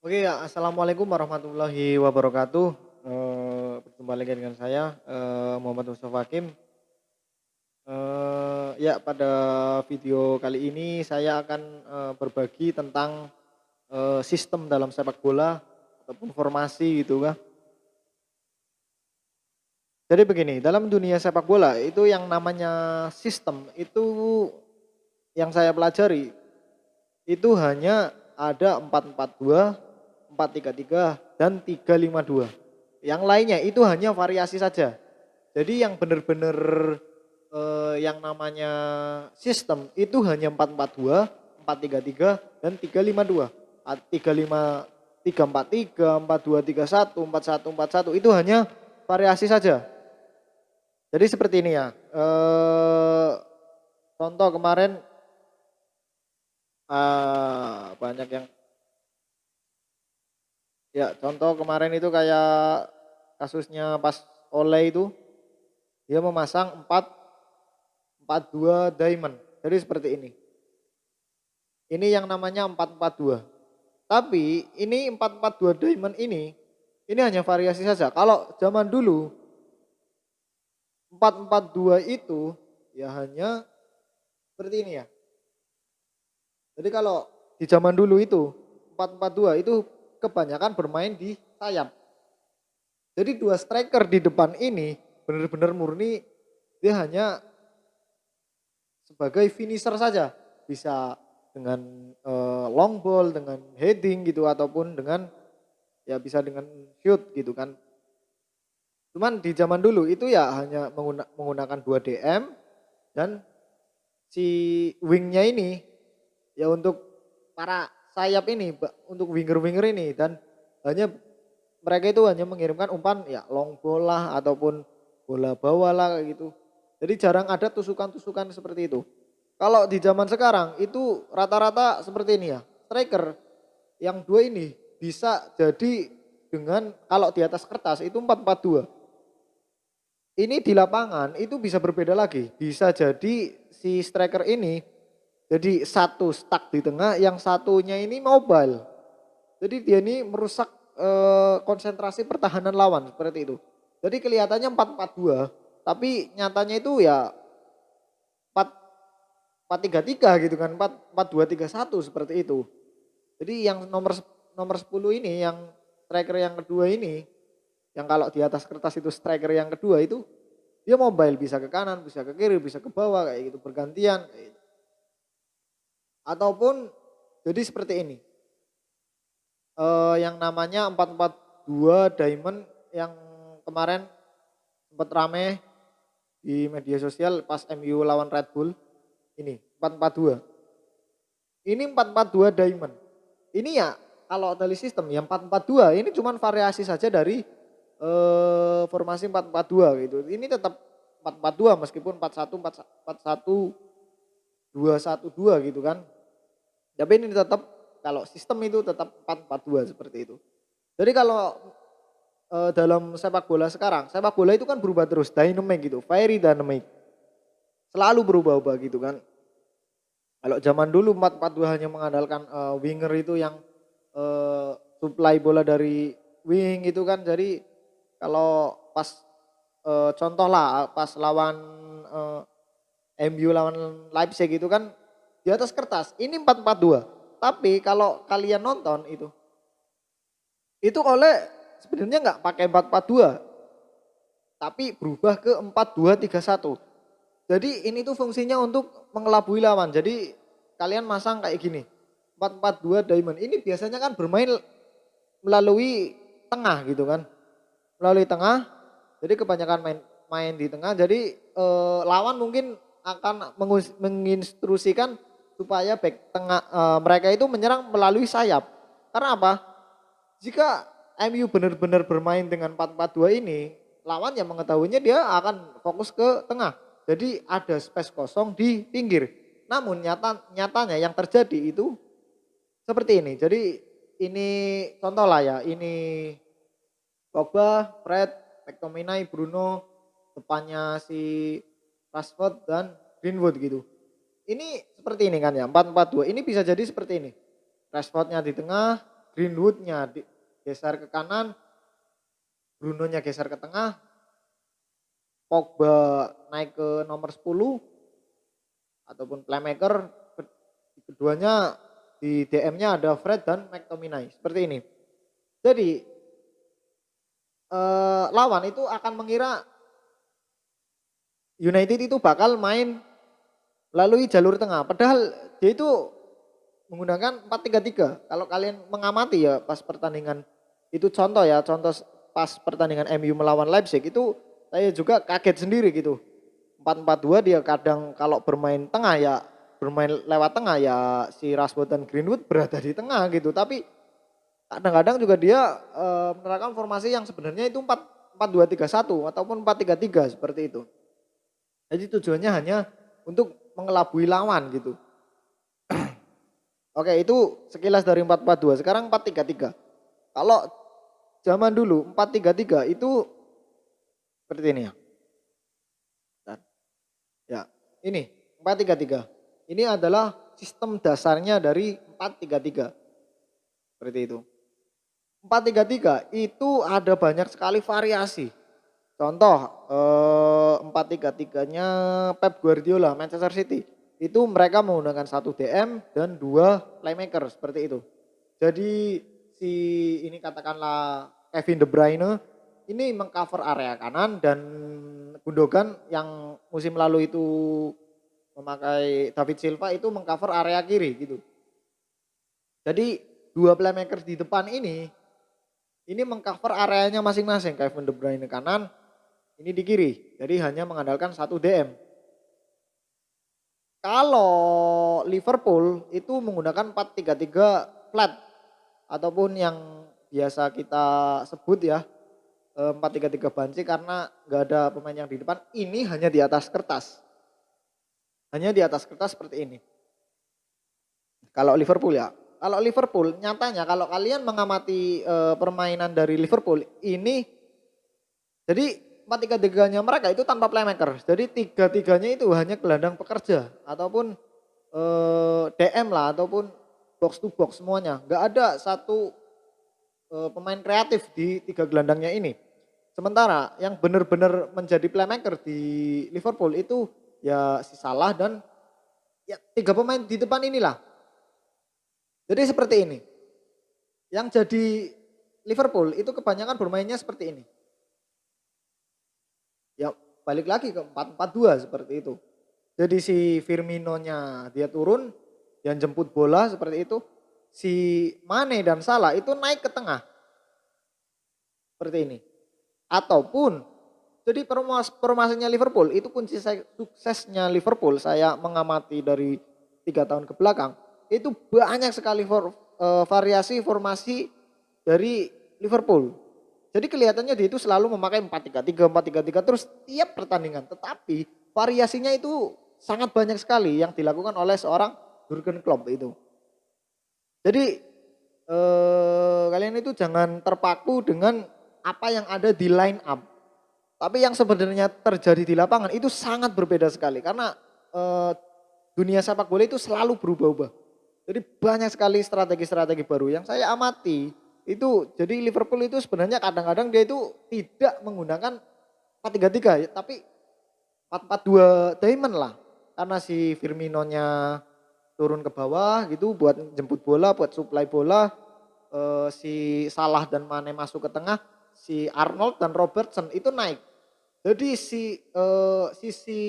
Oke ya, assalamualaikum warahmatullahi wabarakatuh. Berjumpa lagi dengan saya, Muhammad Mustafa Hakim. Ya pada video kali ini saya akan berbagi tentang sistem dalam sepak bola ataupun formasi gitu kan. Jadi begini, dalam dunia sepak bola itu yang namanya sistem itu yang saya pelajari itu hanya ada 4-4-2, 4-3-3, dan 3-5-2. Yang lainnya itu hanya variasi saja. Jadi yang benar-benar yang namanya sistem itu hanya 4-4-2, 4-3-3, dan 3-5-2. 3-5 3-4-3, 4-2-3-1, 4-1-4-1 itu hanya variasi saja. Jadi seperti ini ya. Contoh kemarin banyak yang ya contoh kemarin itu kayak kasusnya pas Ole itu dia memasang 4-4-2 diamond. Jadi seperti ini. Ini yang namanya 4-4-2. Tapi ini 4-4-2 diamond ini hanya variasi saja. Kalau zaman dulu 4-4-2 itu ya hanya seperti ini ya. Jadi kalau di zaman dulu itu 4-4-2 itu kebanyakan bermain di sayap. Jadi dua striker di depan ini benar-benar murni dia hanya sebagai finisher saja. Bisa dengan long ball, dengan heading gitu ataupun dengan ya bisa dengan shoot gitu kan. Cuman di zaman dulu itu ya hanya menggunakan 2 DM dan si wingnya ini ya untuk para sayap ini, untuk winger-winger ini dan hanya mereka itu hanya mengirimkan umpan ya long bola ataupun bola bawah lah kayak gitu. Jadi jarang ada tusukan-tusukan seperti itu. Kalau di zaman sekarang itu rata-rata seperti ini ya. Striker yang dua ini bisa jadi dengan kalau di atas kertas itu 4-4-2. Ini di lapangan itu bisa berbeda lagi. Bisa jadi si striker ini jadi satu stuck di tengah, yang satunya ini mobile. Jadi dia ini merusak konsentrasi pertahanan lawan seperti itu. Jadi kelihatannya 4-4-2, tapi nyatanya itu ya 4-4-3-3 gitu kan, 4-4-2-3-1 seperti itu. Jadi yang nomor nomor 10 ini yang striker yang kedua ini, yang kalau di atas kertas itu striker yang kedua itu dia mobile, bisa ke kanan, bisa ke kiri, bisa ke bawah kayak gitu bergantian kayak gitu. Ataupun jadi seperti ini. Yang namanya 4-4-2 diamond yang kemarin sempat rame di media sosial pas MU lawan Red Bull. Ini 4-4-2. Ini 4-4-2 diamond. Ini ya kalau dari sistem yang 4-4-2 ini cuma variasi saja dari formasi 4-4-2 gitu. Ini tetap 4-4-2 meskipun 4-1 4-1 2-1-2 gitu kan. Tapi ini tetap kalau sistem itu tetap 4-4-2 seperti itu. Jadi kalau dalam sepak bola itu kan berubah terus, dynamic gitu, very dynamic. Selalu berubah-ubah gitu kan. Kalau zaman dulu 4-4-2 hanya mengandalkan winger itu yang supply bola dari wing itu kan. Jadi kalau pas contoh lah pas lawan MU lawan Leipzig itu kan di atas kertas ini 4-4-2. Tapi kalau kalian nonton itu oleh sebenarnya nggak pakai 4-4-2 tapi berubah ke 4-2-3-1. Jadi ini tuh fungsinya untuk mengelabui lawan. Jadi kalian masang kayak gini. 4-4-2 diamond. Ini biasanya kan bermain melalui tengah gitu kan. Melalui tengah. Jadi kebanyakan main di tengah. Jadi lawan mungkin akan menginstruksikan supaya back tengah mereka itu menyerang melalui sayap. Karena apa? Jika MU benar-benar bermain dengan 4-4-2 ini, lawan yang mengetahuinya dia akan fokus ke tengah. Jadi ada space kosong di pinggir. Namun nyatanya yang terjadi itu seperti ini. Jadi ini contoh lah ya, ini Pogba, Fred, McTominay, Bruno, depannya si Rashford dan Greenwood gitu. Ini seperti ini kan ya, 4-4-2. Ini bisa jadi seperti ini. Rashfordnya di tengah, Greenwood-nya geser ke kanan, Bruno-nya geser ke tengah, Pogba naik ke nomor 10 ataupun playmaker, keduanya di DM-nya ada Fred dan McTominay seperti ini. Jadi lawan itu akan mengira United itu bakal main melalui jalur tengah. Padahal dia itu menggunakan 4-3-3. Kalau kalian mengamati ya pas pertandingan itu contoh ya, contoh pas pertandingan MU melawan Leipzig itu saya juga kaget sendiri gitu. 4-4-2 dia kadang kalau bermain tengah ya bermain lewat tengah ya si Rashford dan Greenwood berada di tengah gitu. Tapi kadang-kadang juga dia menerapkan formasi yang sebenarnya itu 4-4-2-3-1 ataupun 4-3-3 seperti itu. Jadi tujuannya hanya untuk mengelabui lawan gitu. Oke, itu sekilas dari 4-4-2. Sekarang 4-3-3. Kalau zaman dulu 4-3-3 itu seperti ini ya. Ya, ini 4-3-3. Ini adalah sistem dasarnya dari 4-3-3. Seperti itu. 4-3-3 itu ada banyak sekali variasi. Contoh 4-3-3-nya Pep Guardiola Manchester City. Itu mereka menggunakan 1 DM dan 2 playmaker seperti itu. Jadi si ini katakanlah Kevin De Bruyne ini mengcover area kanan dan Gundogan yang musim lalu itu memakai David Silva itu mengcover area kiri gitu. Jadi 2 playmaker di depan ini mengcover areanya masing-masing. Kevin De Bruyne kanan, ini di kiri. Jadi hanya mengandalkan 1 DM. Kalau Liverpool itu menggunakan 4-3-3 flat ataupun yang biasa kita sebut ya 4-3-3 banci karena nggak ada pemain yang di depan. Ini hanya di atas kertas. Hanya di atas kertas seperti ini. Kalau Liverpool ya. Kalau Liverpool nyatanya kalau kalian mengamati permainan dari Liverpool ini jadi 4-3-3-nya mereka itu tanpa playmaker. Jadi 3-3-nya itu hanya gelandang pekerja ataupun DM lah ataupun box to box semuanya. Enggak ada satu pemain kreatif di 3 gelandangnya ini. Sementara yang benar-benar menjadi playmaker di Liverpool itu ya si Salah dan ya 3 pemain di depan inilah. Jadi seperti ini. Yang jadi Liverpool itu kebanyakan bermainnya seperti ini. Ya balik lagi ke 4-4-2 seperti itu. Jadi si Firmino-nya dia turun, yang jemput bola seperti itu. Si Mane dan Salah itu naik ke tengah. Seperti ini. Ataupun jadi permasalahannya Liverpool itu kunci suksesnya Liverpool saya mengamati dari 3 tahun ke belakang. Itu banyak sekali variasi formasi dari Liverpool. Jadi kelihatannya dia itu selalu memakai 4-3-3, 4-3-3 terus tiap pertandingan. Tetapi variasinya itu sangat banyak sekali yang dilakukan oleh seorang Jurgen Klopp itu. Jadi kalian itu jangan terpaku dengan apa yang ada di line up. Tapi yang sebenarnya terjadi di lapangan itu sangat berbeda sekali. Karena dunia sepak bola itu selalu berubah-ubah. Jadi banyak sekali strategi-strategi baru yang saya amati. Itu jadi Liverpool itu sebenarnya kadang-kadang dia itu tidak menggunakan 4-3-3 ya, tapi 4-4-2 diamond lah. Karena si Firmino-nya turun ke bawah gitu buat jemput bola, buat supply bola. Si Salah dan Mane masuk ke tengah, si Arnold dan Robertson itu naik. Jadi sisi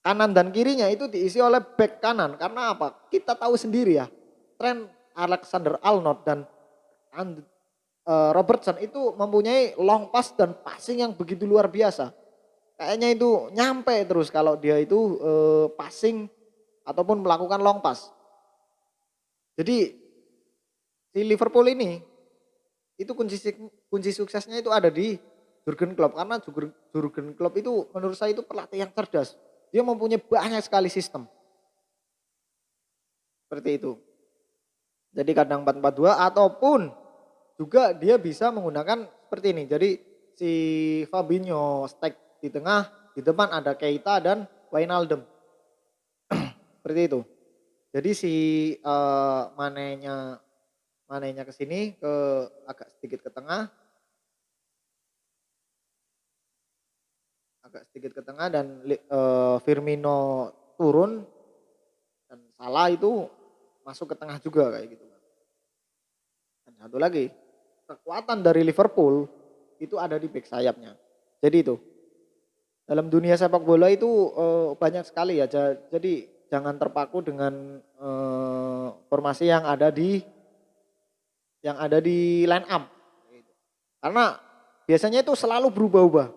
kanan dan kirinya itu diisi oleh back kanan. Karena apa? Kita tahu sendiri ya. Trent Alexander-Arnold dan Robertson itu mempunyai long pass dan passing yang begitu luar biasa. Kayaknya itu nyampe terus kalau dia itu passing ataupun melakukan long pass. Jadi si Liverpool ini itu kunci suksesnya itu ada di Jurgen Klopp karena Jurgen Klopp itu menurut saya itu pelatih yang cerdas. Dia mempunyai banyak sekali sistem. Seperti itu. Jadi kadang 4-4-2 ataupun juga dia bisa menggunakan seperti ini. Jadi si Fabinho stack di tengah, di depan ada Keita dan Wijnaldum. Seperti itu. Jadi si Manenya Manenya ke sini ke agak sedikit ke tengah, dan Firmino turun dan Salah itu masuk ke tengah juga kayak gitu. Dan satu lagi, kekuatan dari Liverpool itu ada di back sayapnya. Jadi itu dalam dunia sepak bola itu banyak sekali ya. Jadi jangan terpaku dengan formasi yang ada di line up. Karena biasanya itu selalu berubah-ubah.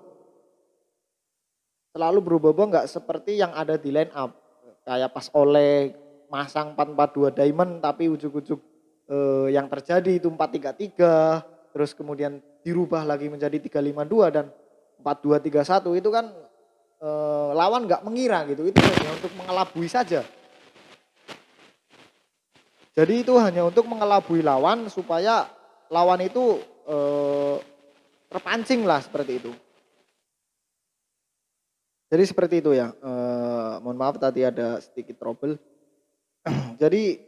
Selalu berubah-ubah nggak seperti yang ada di line up. Kayak pas Oleh masang 4-4-2 diamond tapi ujuk-ujuk yang terjadi itu 4-3-3, terus kemudian dirubah lagi menjadi 3-5-2 dan 4-2-3-1 itu kan lawan nggak mengira gitu. Itu hanya untuk mengelabui saja. Jadi itu hanya untuk mengelabui lawan supaya lawan itu terpancing lah seperti itu. Jadi seperti itu ya. Mohon maaf tadi ada sedikit trouble. Jadi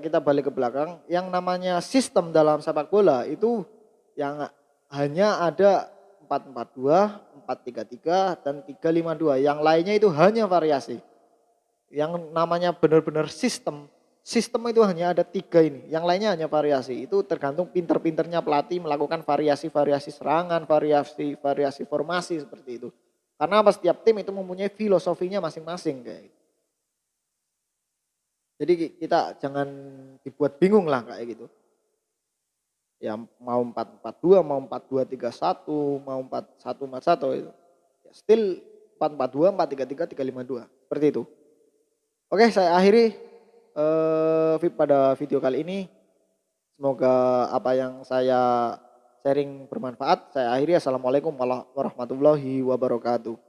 kita balik ke belakang. Yang namanya sistem dalam sepak bola itu yang hanya ada 4-4-2, 4-3-3 dan 3-5-2. Yang lainnya itu hanya variasi. Yang namanya benar-benar sistem. Sistem itu hanya ada 3 ini. Yang lainnya hanya variasi. Itu tergantung pinter-pinternya pelatih melakukan variasi-variasi serangan, variasi-variasi formasi seperti itu. Karena setiap tim itu mempunyai filosofinya masing-masing kayak gitu. Jadi kita jangan dibuat bingung lah kayak gitu. Ya mau 4-4-2, mau 4-2-3-1, mau 4-1-4-1 itu. Ya still 4-4-2, 4-3-3, 3-5-2. Seperti itu. Oke, saya akhiri pada video kali ini. Semoga apa yang saya sharing bermanfaat. Saya akhiri. Assalamualaikum warahmatullahi wabarakatuh.